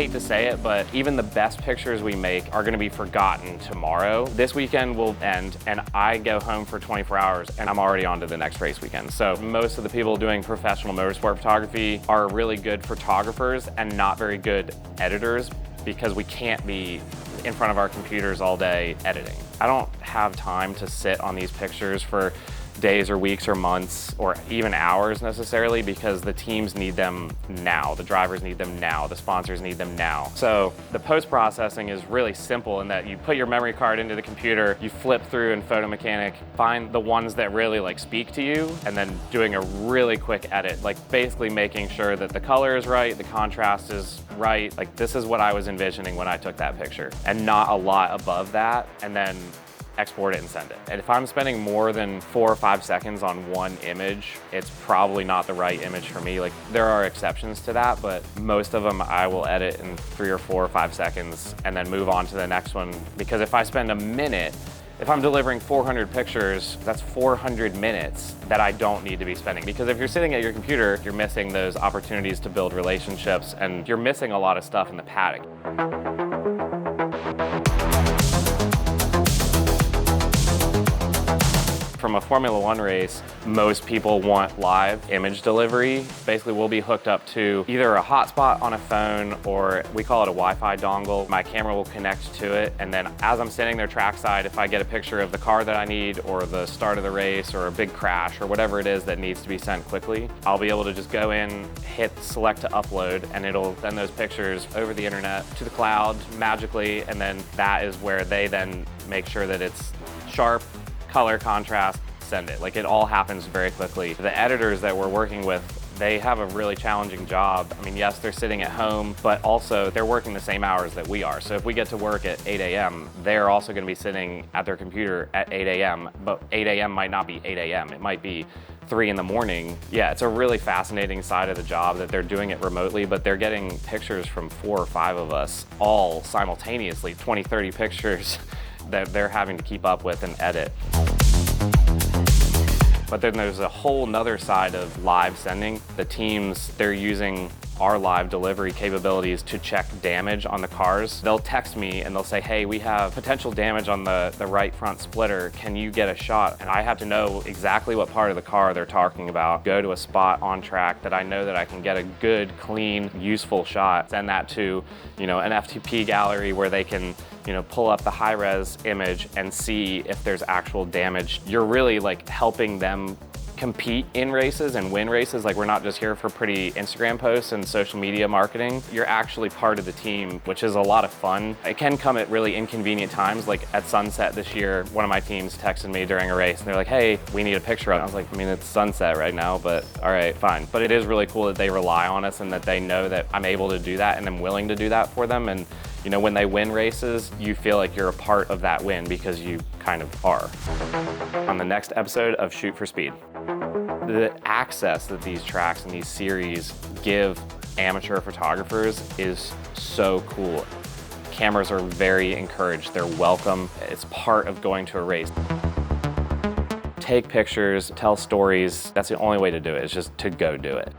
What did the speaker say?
hate to say it, but even the best pictures we make are gonna be forgotten tomorrow. This weekend will end and I go home for 24 hours and I'm already on to the next race weekend. So most of the people doing professional motorsport photography are really good photographers and not very good editors, because we can't be in front of our computers all day editing. I don't have time to sit on these pictures for days or weeks or months or even hours necessarily, because the teams need them now, the drivers need them now, the sponsors need them now. So the post-processing is really simple in that you put your memory card into the computer, you flip through in Photo Mechanic, find the ones that really like speak to you, and then doing a really quick edit, like basically making sure that the color is right, the contrast is right. Like this is what I was envisioning when I took that picture, and not a lot above that, and then export it and send it. And if I'm spending more than 4 or 5 seconds on one image, it's probably not the right image for me. Like there are exceptions to that, but most of them I will edit in 3 or 4 or 5 seconds and then move on to the next one. Because if I spend a minute, if I'm delivering 400 pictures, that's 400 minutes that I don't need to be spending. Because if you're sitting at your computer, you're missing those opportunities to build relationships, and you're missing a lot of stuff in the paddock. From a Formula One race, most people want live image delivery. Basically, we'll be hooked up to either a hotspot on a phone, or we call it a Wi-Fi dongle. My camera will connect to it, and then as I'm standing there trackside, if I get a picture of the car that I need, or the start of the race, or a big crash, or whatever it is that needs to be sent quickly, I'll be able to just go in, hit select to upload, and it'll send those pictures over the internet to the cloud magically, and then that is where they then make sure that it's sharp, color, contrast, send it. Like it all happens very quickly. The editors that we're working with, they have a really challenging job. I mean, yes, they're sitting at home, but also they're working the same hours that we are. So if we get to work at 8 a.m., they're also gonna be sitting at their computer at 8 a.m., but 8 a.m. might not be 8 a.m. It might be 3 in the morning. Yeah, it's a really fascinating side of the job that they're doing it remotely, but they're getting pictures from 4 or 5 of us all simultaneously, 20, 30 pictures that they're having to keep up with and edit. But then there's a whole nother side of live sending. The teams, they're using our live delivery capabilities to check damage on the cars. They'll text me and they'll say, hey, we have potential damage on the right front splitter. Can you get a shot? And I have to know exactly what part of the car they're talking about, go to a spot on track that I know that I can get a good, clean, useful shot, send that to, an FTP gallery where they can, pull up the high-res image and see if there's actual damage. You're really like helping them compete in races and win races. Like we're not just here for pretty Instagram posts and social media marketing. You're actually part of the team, which is a lot of fun. It can come at really inconvenient times. Like at sunset this year, one of my teams texted me during a race and they're like, hey, we need a picture of it. I was like, it's sunset right now, but all right, fine. But it is really cool that they rely on us and that they know that I'm able to do that and I'm willing to do that for them. And when they win races, you feel like you're a part of that win because you kind of are. On the next episode of Shoot for Speed, the access that these tracks and these series give amateur photographers is so cool. Cameras are very encouraged, they're welcome. It's part of going to a race. Take pictures, tell stories. That's the only way to do it, is just to go do it.